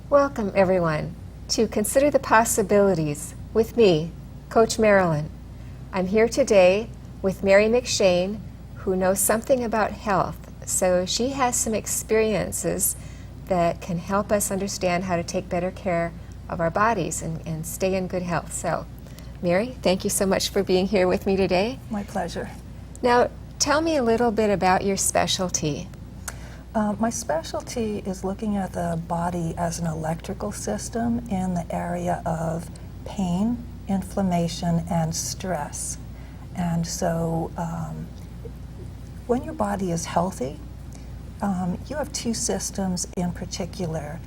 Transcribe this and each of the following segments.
Welcome, everyone, to Consider the Possibilities with me, Coach Marilyn. I'm here today with Mary McShane, who knows something about health, so she has some experiences that can help us understand how to take better care of our bodies and stay in good health. So, Mary, thank you so much for being here with me today. My pleasure. Now, tell me a little bit about your specialty. My specialty is looking at the body as an electrical system in the area of pain, inflammation, and stress. And so when your body is healthy, you have two systems in particular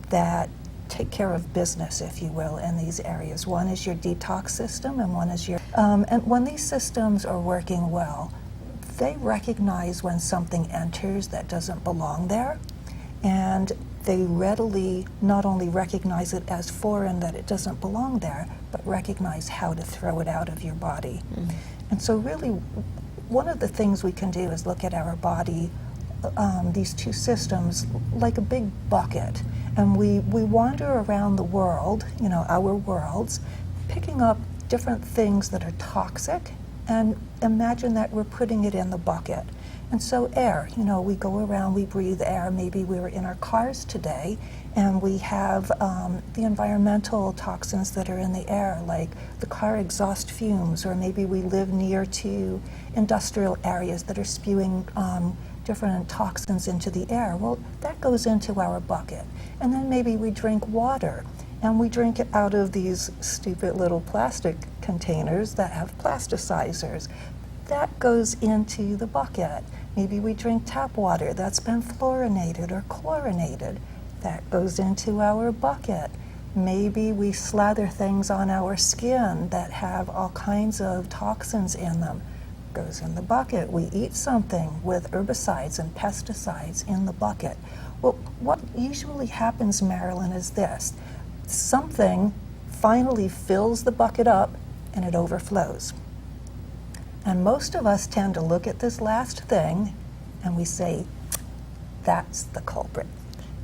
that take care of business, if you will, in these areas. One is your detox system, and one is your... and when these systems are working well, they recognize when something enters that doesn't belong there, and they readily not only recognize it as foreign, that it doesn't belong there, but recognize how to throw it out of your body. And so really, one of the things we can do is look at our body, these two systems, like a big bucket. And we wander around the world, you know, our worlds, picking up different things that are toxic, and imagine that we're putting it in the bucket. And so air, you know, we go around, we breathe air. Maybe we were in our cars today and we have the environmental toxins that are in the air, like the car exhaust fumes, or maybe we live near to industrial areas that are spewing different toxins into the air. Well, that goes into our bucket. And then maybe we drink water, and we drink it out of these stupid little plastic containers that have plasticizers. That goes into the bucket. Maybe we drink tap water that's been fluorinated or chlorinated. That goes into our bucket. Maybe we slather things on our skin that have all kinds of toxins in them. Goes in the bucket. We eat something with herbicides and pesticides in the bucket. Well, what usually happens, Marilyn, is this. Something finally fills the bucket up and it overflows. And most of us tend to look at this last thing and we say, that's the culprit.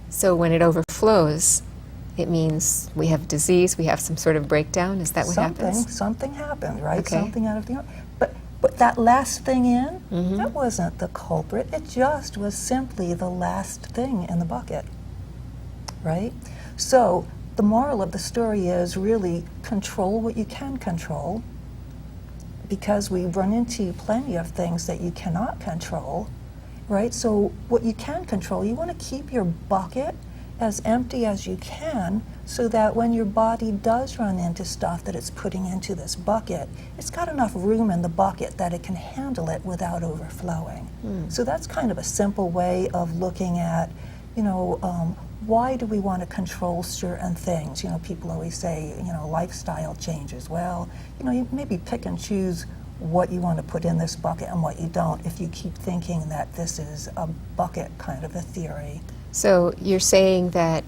So when it overflows, it means we have disease, we have some sort of breakdown. Is that what happens? Something happened, right? Okay. Something out of the... But that last thing in, that wasn't the culprit. It just was simply the last thing in the bucket, right? So the moral of the story is really control what you can control, because we run into plenty of things that you cannot control, right? So what you can control, you want to keep your bucket as empty as you can, so that when your body does run into stuff that it's putting into this bucket, it's got enough room in the bucket that it can handle it without overflowing. So that's kind of a simple way of looking at, you know, why do we want to control certain things? You know, people always say, you know, lifestyle changes. Well, you know, you maybe pick and choose what you want to put in this bucket and what you don't, if you keep thinking that this is a bucket kind of a theory. So you're saying that,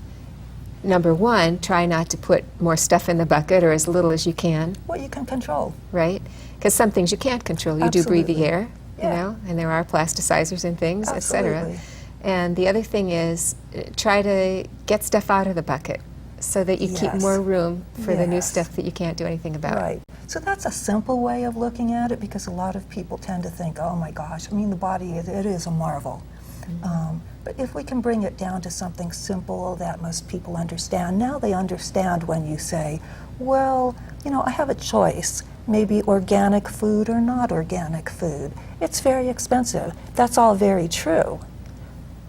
number one, try not to put more stuff in the bucket, or as little as you can. What you can control. Right? Because some things you can't control. You do breathe the air, you know, and there are plasticizers and things, etc. And the other thing is, try to get stuff out of the bucket so that you keep more room for the new stuff that you can't do anything about. Right. So that's a simple way of looking at it, because a lot of people tend to think, oh my gosh, I mean, the body, it is a marvel. But if we can bring it down to something simple that most people understand, now they understand when you say, well, you know, I have a choice, maybe organic food or not organic food. It's very expensive. That's all very true.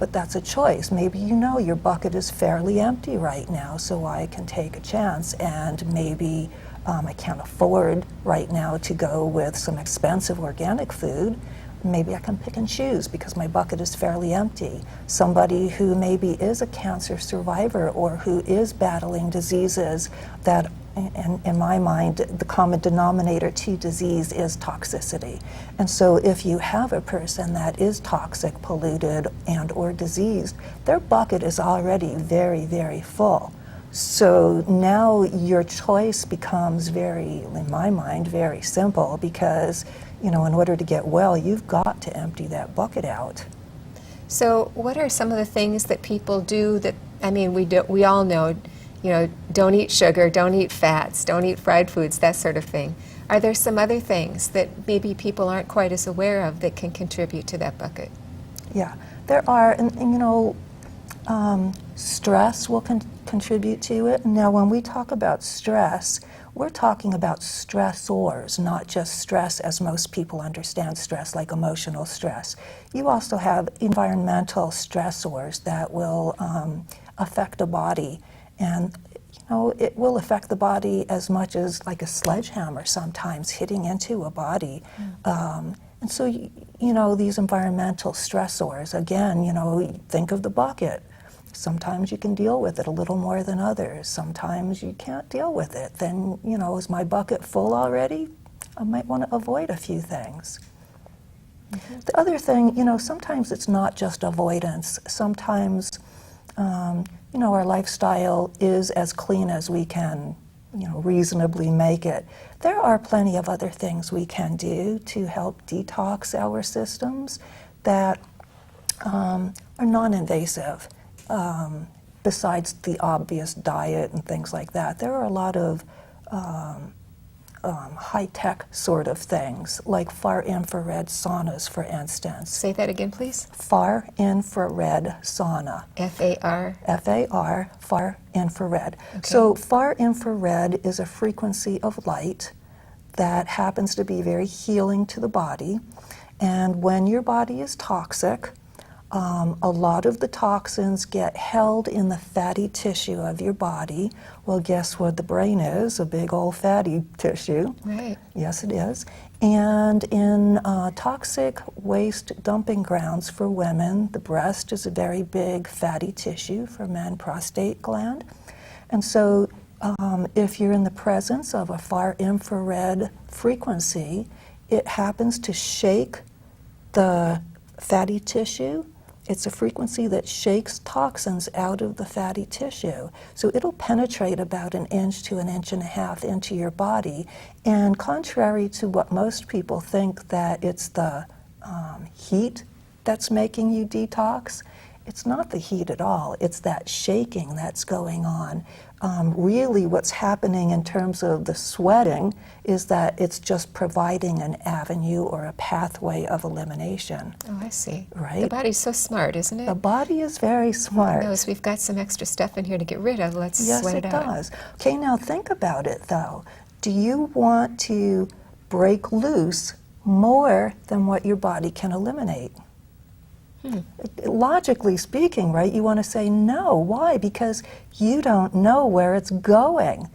But that's a choice. Maybe you know your bucket is fairly empty right now, so I can take a chance, and maybe I can't afford right now to go with some expensive organic food. Maybe I can pick and choose because my bucket is fairly empty. Somebody who maybe is a cancer survivor or who is battling diseases that, in my mind, the common denominator to disease is toxicity. And so if you have a person that is toxic, polluted, and or diseased, their bucket is already very, very full. So now your choice becomes very, in my mind, very simple, because, you know, in order to get well, you've got to empty that bucket out. So what are some of the things that people do that I mean, we all know, don't eat sugar, don't eat fats, don't eat fried foods, that sort of thing. Are there some other things that maybe people aren't quite as aware of that can contribute to that bucket? Yeah, there are, and stress will contribute to it. Now, when we talk about stress, we're talking about stressors, not just stress as most people understand stress, like emotional stress. You also have environmental stressors that will affect the body, and it will affect the body as much as like a sledgehammer sometimes hitting into a body. And so, these environmental stressors, again, think of the bucket. Sometimes you can deal with it a little more than others. Sometimes you can't deal with it. Then, is my bucket full already? I might want to avoid a few things. Mm-hmm. The other thing, sometimes it's not just avoidance. Sometimes, our lifestyle is as clean as we can, reasonably make it. There are plenty of other things we can do to help detox our systems that are non-invasive. Besides the obvious diet and things like that, there are a lot of high-tech sort of things, like far-infrared saunas, for instance. Say that again, please. Far-infrared sauna. F-A-R? F-A-R, far-infrared. Okay. So far-infrared is a frequency of light that happens to be very healing to the body. And when your body is toxic, a lot of the toxins get held in the fatty tissue of your body. Well, guess what the brain is? A big old fatty tissue. Right. Yes, it is. And in toxic waste dumping grounds for women, the breast is a very big fatty tissue. For men, prostate gland. And so if you're in the presence of a far infrared frequency, it happens to shake the fatty tissue. It's a frequency that shakes toxins out of the fatty tissue. So it'll penetrate about 1 inch to 1.5 inches into your body. And contrary to what most people think, that it's the heat that's making you detox, it's not the heat at all. It's that shaking that's going on. Really what's happening in terms of the sweating is that it's just providing an avenue or a pathway of elimination. Oh, I see. Right? The body's so smart, isn't it? The body is very smart. It knows we've got some extra stuff in here to get rid of. Let's sweat it out. Yes, it does. Okay, now think about it, though. Do you want to break loose more than what your body can eliminate? Logically speaking, right, you want to say no. Why? Because you don't know where it's going.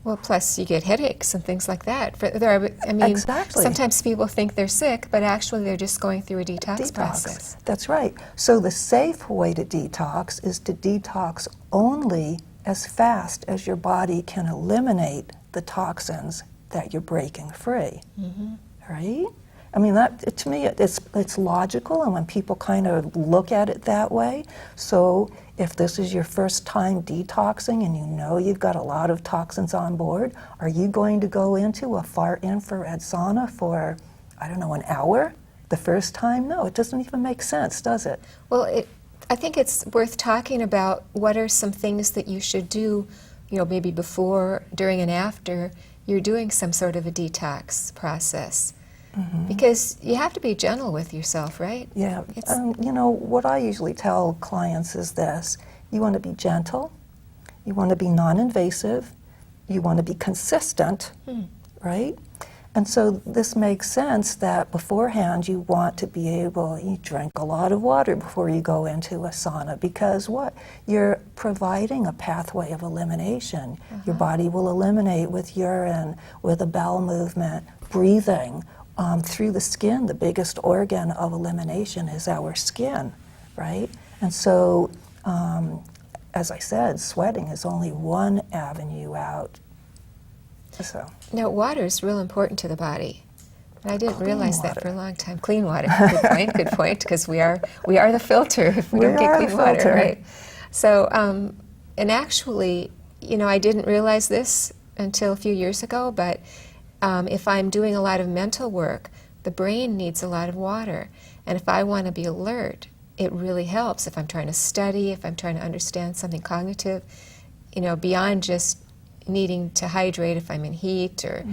Well, plus you get headaches and things like that. Exactly. Sometimes people think they're sick, but actually they're just going through a detox process. That's right. So the safe way to detox is to detox only as fast as your body can eliminate the toxins that you're breaking free. Mm-hmm. Right? I mean, that, to me, it's logical, and when people kind of look at it that way, so if this is your first time detoxing and you know you've got a lot of toxins on board, are you going to go into a far infrared sauna for, I don't know, an hour the first time? No, it doesn't even make sense, does it? Well, I think it's worth talking about what are some things that you should do, maybe before, during, and after you're doing some sort of a detox process. Mm-hmm. Because you have to be gentle with yourself, right? Yeah. What I usually tell clients is this. You want to be gentle. You want to be non-invasive. You want to be consistent, right? And so this makes sense that beforehand you want to be able, you drink a lot of water before you go into a sauna, because what? You're providing a pathway of elimination. Uh-huh. Your body will eliminate with urine, with a bowel movement, breathing. Through the skin. The biggest organ of elimination is our skin, right? And so, as I said, sweating is only one avenue out. So. Now, water is real important to the body. And I didn't realize that for a long time. Clean water. Good point, because we are the filter if we don't get clean water, right? So, and actually, I didn't realize this until a few years ago, but if I'm doing a lot of mental work, the brain needs a lot of water. And if I want to be alert, it really helps if I'm trying to study, if I'm trying to understand something cognitive, beyond just needing to hydrate if I'm in heat or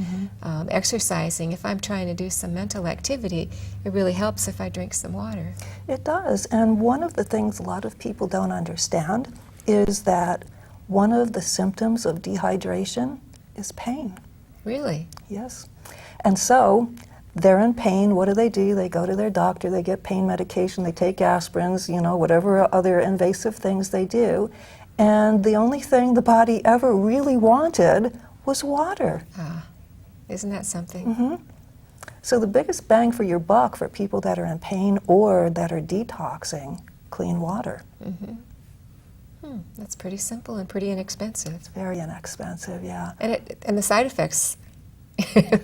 exercising. If I'm trying to do some mental activity, it really helps if I drink some water. It does. And one of the things a lot of people don't understand is that one of the symptoms of dehydration is pain. Really? Yes. And so they're in pain. What do? They go to their doctor, they get pain medication, they take aspirins, whatever other invasive things they do. And the only thing the body ever really wanted was water. Ah, isn't that something? So the biggest bang for your buck for people that are in pain or that are detoxing, clean water. That's pretty simple and pretty inexpensive. It's very inexpensive, yeah. And the side effects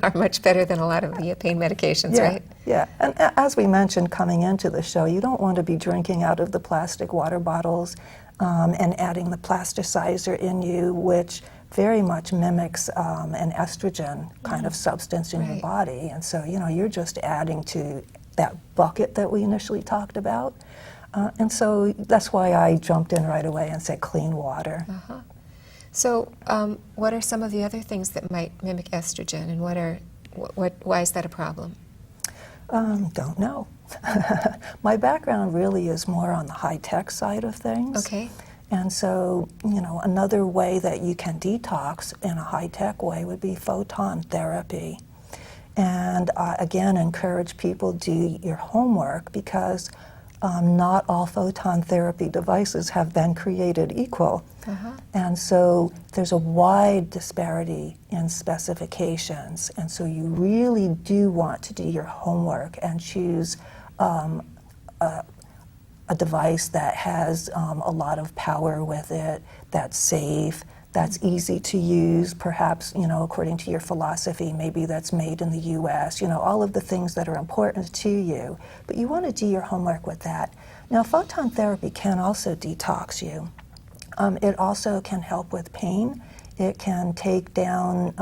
are much better than a lot of the pain medications, Yeah, right? yeah. And as we mentioned coming into the show, you don't want to be drinking out of the plastic water bottles and adding the plasticizer in you, which very much mimics an estrogen kind of substance in your body. And so, you're just adding to that bucket that we initially talked about. And so that's why I jumped in right away and said clean water. So what are some of the other things that might mimic estrogen, and why is that a problem? Don't know. My background really is more on the high-tech side of things. Okay. And so, another way that you can detox in a high-tech way would be photon therapy. And again, encourage people to do your homework, because not all photon therapy devices have been created equal. And so there's a wide disparity in specifications. And so you really do want to do your homework and choose a device that has a lot of power with it, that's safe, that's easy to use, perhaps, according to your philosophy, maybe that's made in the US, all of the things that are important to you. But you want to do your homework with that. Now, photon therapy can also detox you. It also can help with pain. It can take down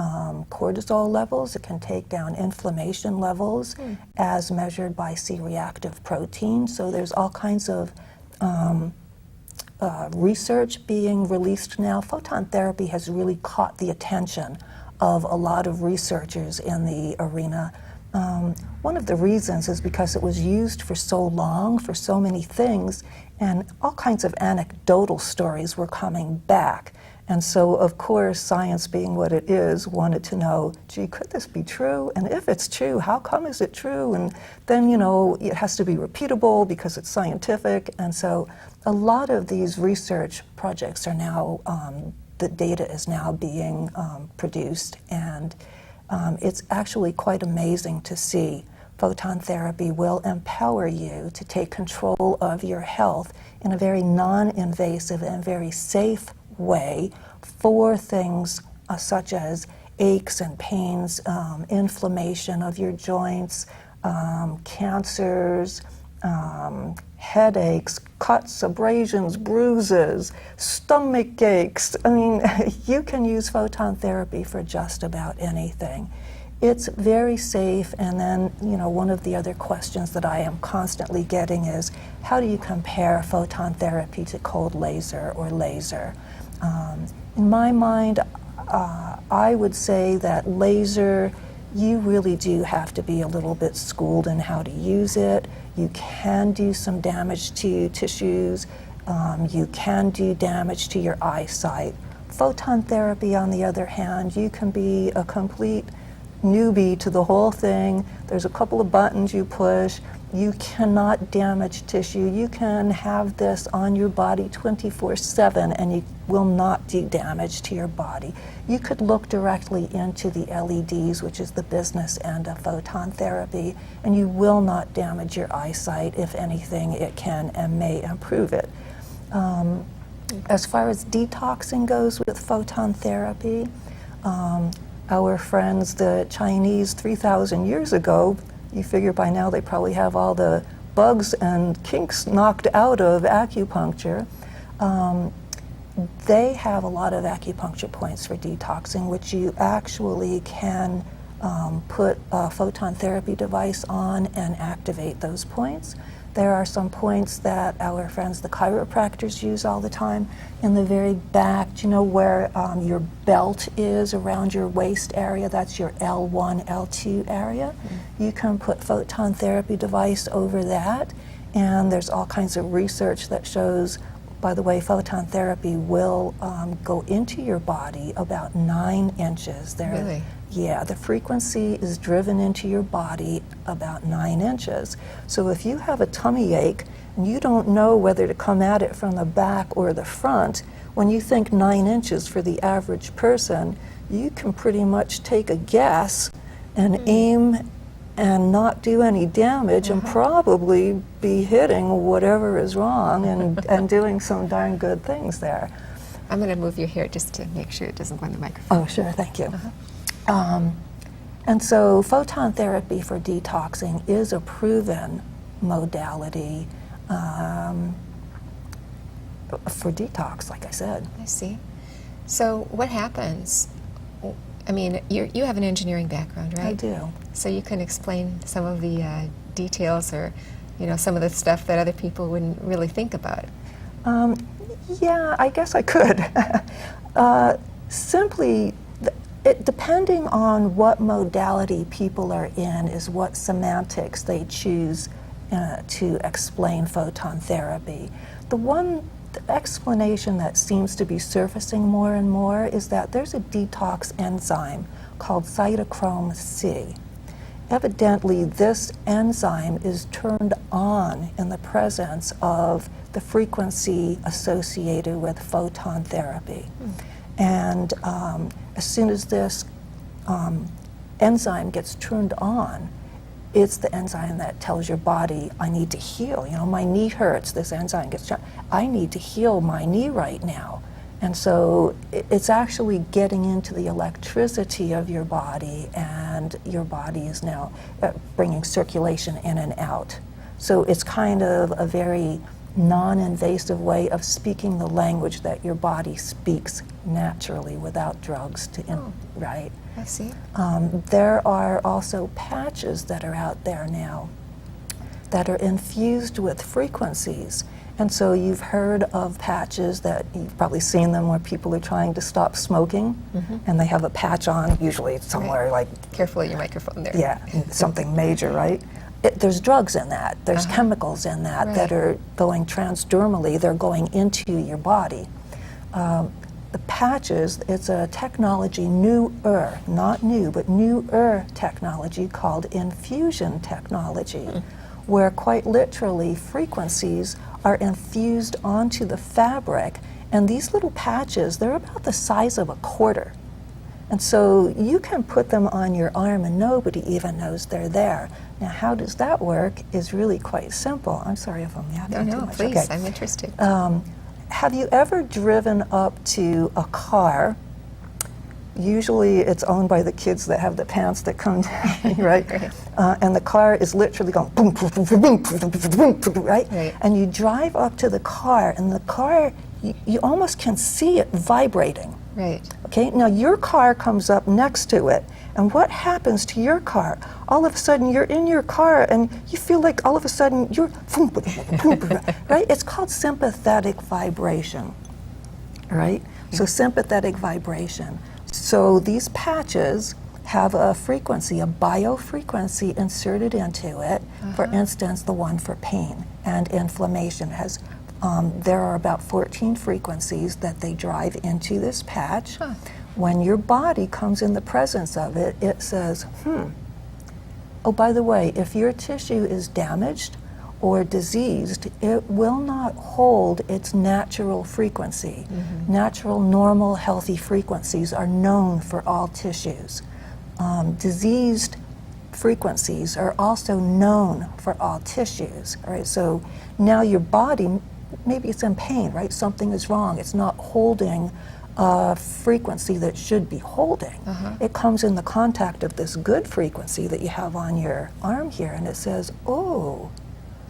cortisol levels. It can take down inflammation levels as measured by C-reactive protein. So there's all kinds of research being released now. Photon therapy has really caught the attention of a lot of researchers in the arena. One of the reasons is because it was used for so long, for so many things, and all kinds of anecdotal stories were coming back. And so, of course, science being what it is, wanted to know, gee, could this be true? And if it's true, how come is it true? And then, it has to be repeatable because it's scientific. And so a lot of these research projects are now, the data is now being produced. And it's actually quite amazing to see. Photon therapy will empower you to take control of your health in a very non-invasive and very safe way for things such as aches and pains, inflammation of your joints, cancers, headaches, cuts, abrasions, bruises, stomach aches. I mean, you can use photon therapy for just about anything. It's very safe, and then, one of the other questions that I am constantly getting is, how do you compare photon therapy to cold laser or laser? In my mind, I would say that laser, you really do have to be a little bit schooled in how to use it. You can do some damage to tissues. You can do damage to your eyesight. Photon therapy, on the other hand, you can be a complete newbie to the whole thing. There's a couple of buttons you push. You cannot damage tissue. You can have this on your body 24/7 and you will not do damage to your body. You could look directly into the LEDs, which is the business end of photon therapy, and you will not damage your eyesight. If anything, it can and may improve it. As far as detoxing goes with photon therapy, our friends, the Chinese, 3,000 years ago, you figure by now they probably have all the bugs and kinks knocked out of acupuncture. They have a lot of acupuncture points for detoxing, which you actually can put a photon therapy device on and activate those points. There are some points that our friends, the chiropractors, use all the time. In the very back, do you know where your belt is around your waist area? That's your L1, L2 area. You can put photon therapy device over that, and there's all kinds of research that shows, by the way, photon therapy will go into your body about 9 inches. Really? Yeah, the frequency is driven into your body about 9 inches. So if you have a tummy ache and you don't know whether to come at it from the back or the front, when you think 9 inches for the average person, you can pretty much take a guess and aim and not do any damage and probably be hitting whatever is wrong and doing some darn good things there. I'm going to move you here just to make sure it doesn't go in the microphone. Oh, sure, thank you. And so photon therapy for detoxing is a proven modality for detox, like I said. I see. So what happens? I mean, you have an engineering background, right? I do. So you can explain some of the details, or some of the stuff that other people wouldn't really think about. Yeah, I guess I could. Simply, depending on what modality people are in is what semantics they choose to explain photon therapy. The explanation that seems to be surfacing more and more is that there's a detox enzyme called cytochrome C. Evidently, this enzyme is turned on in the presence of the frequency associated with photon therapy. And as soon as this enzyme gets turned on, it's the enzyme that tells your body, I need to heal. My knee hurts, this enzyme gets turned. I need to heal my knee right now. And so it's actually getting into the electricity of your body, and your body is now bringing circulation in and out. So it's kind of a very non-invasive way of speaking the language that your body speaks naturally without drugs right? I see. There are also patches that are out there now that are infused with frequencies. And so you've heard of patches that you've probably seen them where people are trying to stop smoking, and they have a patch on, usually somewhere like... Careful of your microphone there. Yeah, something major, right? There's drugs in that, there's chemicals in that that are going transdermally, they're going into your body. The patches, it's a technology, not new, but newer technology called infusion technology, where quite literally frequencies are infused onto the fabric, and these little patches, they're about the size of a quarter. And so you can put them on your arm and nobody even knows they're there. Now, how does that work is really quite simple. I'm sorry if I'm yapping too much. Please, okay. I'm interested. Have you ever driven up to a car? Usually it's owned by the kids that have the pants that come down, right? And the car is literally going boom, boom, boom, boom, boom, boom, boom, right? And you drive up to the car, and the car, you almost can see it vibrating. Right. Okay, now your car comes up next to it, and what happens to your car? All of a sudden you're in your car and you feel like all of a sudden you're, right? It's called sympathetic vibration, right? So sympathetic vibration. So these patches have a frequency, a biofrequency inserted into it. For instance, the one for pain and inflammation has there are about 14 frequencies that they drive into this patch. When your body comes in the presence of it, it says, oh, by the way, if your tissue is damaged or diseased, it will not hold its natural frequency. Natural, normal, healthy frequencies are known for all tissues. Diseased frequencies are also known for all tissues. All right, so now your body, maybe it's in pain, right? Something is wrong. It's not holding a frequency that should be holding. It comes in the contact of this good frequency that you have on your arm here, and it says, oh.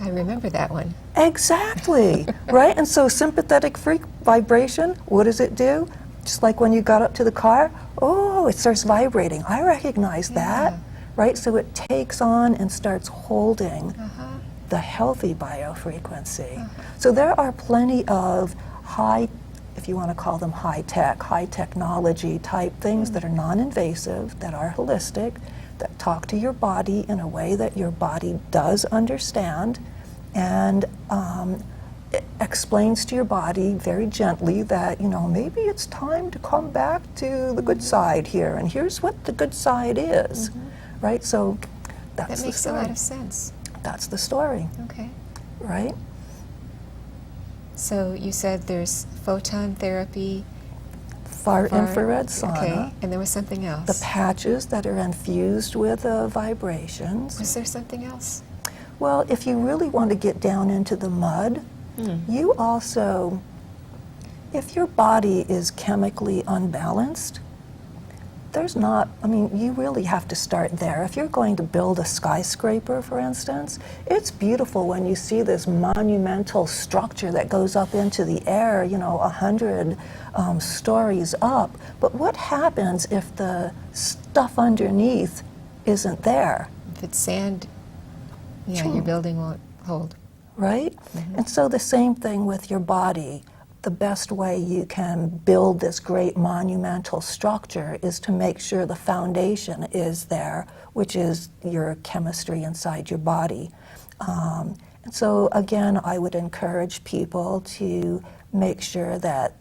I remember that one. Exactly, right? And so sympathetic vibration, what does it do? Just like when you got up to the car, oh, it starts vibrating. I recognize that, right? So it takes on and starts holding the healthy biofrequency. So there are plenty of high, if you want to call them high tech, high technology type things that are non-invasive, that are holistic, that talk to your body in a way that your body does understand, and it explains to your body very gently that, you know, maybe it's time to come back to the good side here, and here's what the good side is, right? So that's That the makes a story. lot of sense. That's the story, Okay. right? So you said there's photon therapy. Far infrared sauna. Okay, and there was something else. The patches that are infused with vibrations. Was there something else? Well, if you really want to get down into the mud, you also, if your body is chemically unbalanced, there's not, I mean, you really have to start there. If you're going to build a skyscraper, for instance, it's beautiful when you see this monumental structure that goes up into the air, you know, 100 stories up. But what happens if the stuff underneath isn't there? If it's sand, yeah, your building won't hold. Right? And so the same thing with your body. The best way you can build this great monumental structure is to make sure the foundation is there, which is your chemistry inside your body. And so again, I would encourage people to make sure that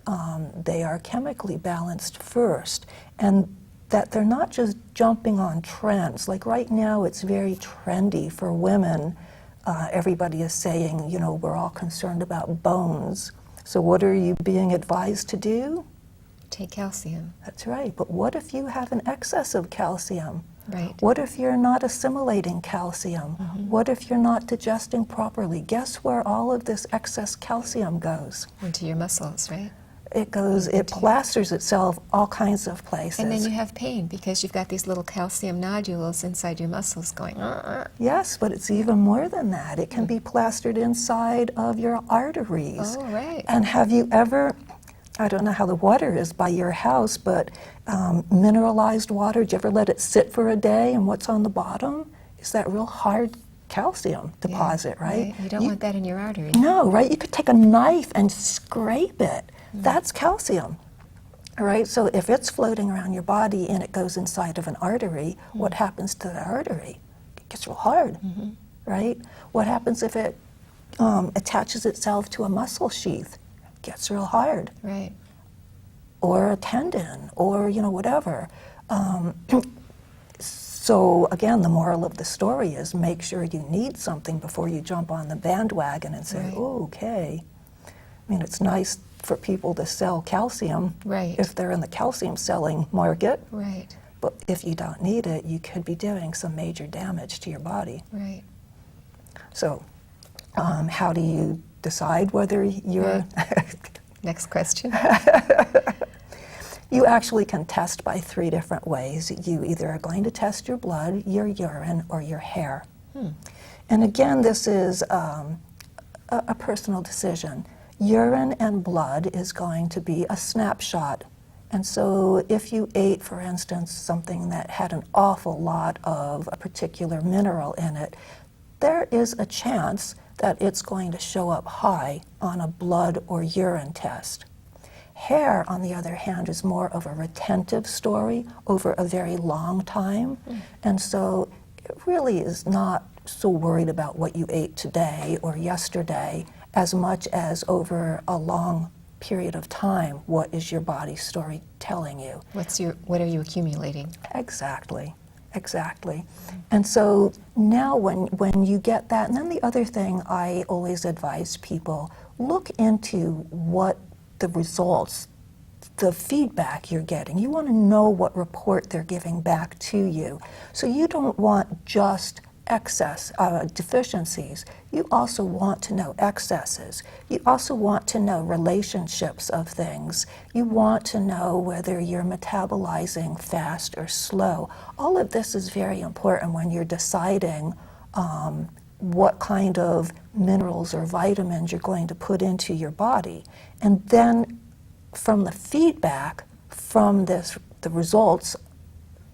they are chemically balanced first, and that they're not just jumping on trends. Like right now, it's very trendy for women. Everybody is saying, you know, we're all concerned about bones. So what are you being advised to do? Take calcium. That's right. But what if you have an excess of calcium? Right. What if you're not assimilating calcium? What if you're not digesting properly? Guess where all of this excess calcium goes? Into your muscles, right? It goes, it plasters itself all kinds of places. And then you have pain because you've got these little calcium nodules inside your muscles going, Yes, but it's even more than that. It can be plastered inside of your arteries. Oh, right. And have you ever, I don't know how the water is by your house, but mineralized water, do you ever let it sit for a day, and what's on the bottom is that real hard calcium deposit, right? You don't want that in your artery. No, right? You could take a knife and scrape it. That's calcium. All right, so if it's floating around your body and it goes inside of an artery, what happens to the artery? It gets real hard, right? What happens if it attaches itself to a muscle sheath? It gets real hard. Right. Or a tendon, or, you know, whatever. So again, the moral of the story is make sure you need something before you jump on the bandwagon and say, oh, okay. I mean, it's nice for people to sell calcium if they're in the calcium selling market. Right. But if you don't need it, you could be doing some major damage to your body. Right. So how do you decide whether you're... Next question. You actually can test by 3 different ways. You either are going to test your blood, your urine, or your hair. And again, this is a personal decision. Urine and blood is going to be a snapshot. And so if you ate, for instance, something that had an awful lot of a particular mineral in it, there is a chance that it's going to show up high on a blood or urine test. Hair, on the other hand, is more of a retentive story over a very long time. And so it really is not so worried about what you ate today or yesterday as much as over a long period of time, what is your body story telling you? What are you accumulating? Exactly. And so now when you get that, and then the other thing I always advise people, look into what the results, the feedback you're getting. You want to know what report they're giving back to you. So you don't want just excess deficiencies. You also want to know excesses. You also want to know relationships of things. You want to know whether you're metabolizing fast or slow. All of this is very important when you're deciding what kind of minerals or vitamins you're going to put into your body. And then from the feedback from the results,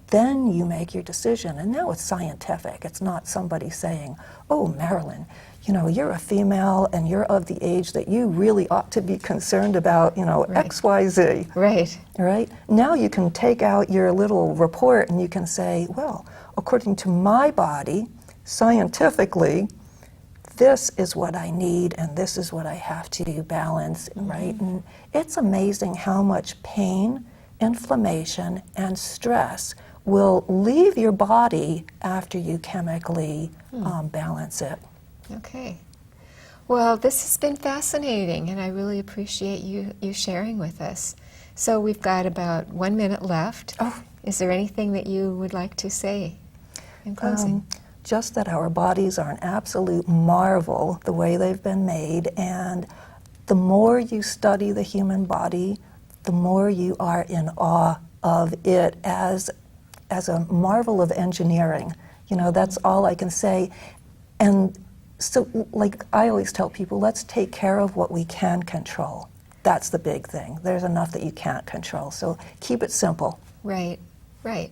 then you make your decision. And now it's scientific. It's not somebody saying, oh, Marilyn, you know, you're a female and you're of the age that you really ought to be concerned about, you know, Right. XYZ. Right. Right? Now you can take out your little report and you can say, well, according to my body, scientifically, this is what I need and this is what I have to balance, right? And it's amazing how much pain, inflammation, and stress will leave your body after you chemically balance it. Okay. Well, this has been fascinating, and I really appreciate you sharing with us. So we've got about 1 minute left. Oh. Is there anything that you would like to say in closing? Just that our bodies are an absolute marvel the way they've been made, and the more you study the human body, the more you are in awe of it as a marvel of engineering. You know, that's all I can say. And so, like I always tell people, let's take care of what we can control. That's the big thing. There's enough that you can't control, so keep it simple. Right, right.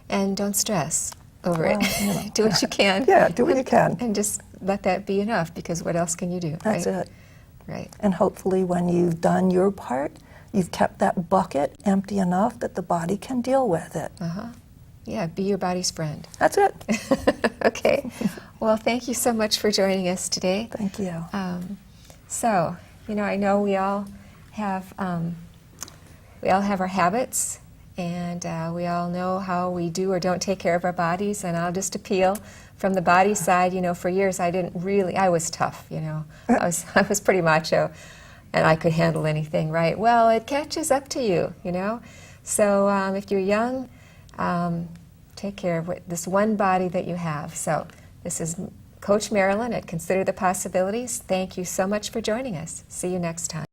And don't stress over Well, it. you know. Do what you can. Yeah, do what you can. And just let that be enough, because what else can you do? That's right? it. Right. And hopefully when you've done your part, you've kept that bucket empty enough that the body can deal with it. Yeah, be your body's friend. That's it. Okay. Well, thank you so much for joining us today. Thank you. So, you know, I know we all have our habits, and we all know how we do or don't take care of our bodies. And I'll just appeal from the body side. You know, for years I was tough. You know, I was pretty macho, and I could handle anything. Right. Well, it catches up to you. You know, so if you're young, take care of this one body that you have. So this is Coach Marilyn at Consider the Possibilities. Thank you so much for joining us. See you next time.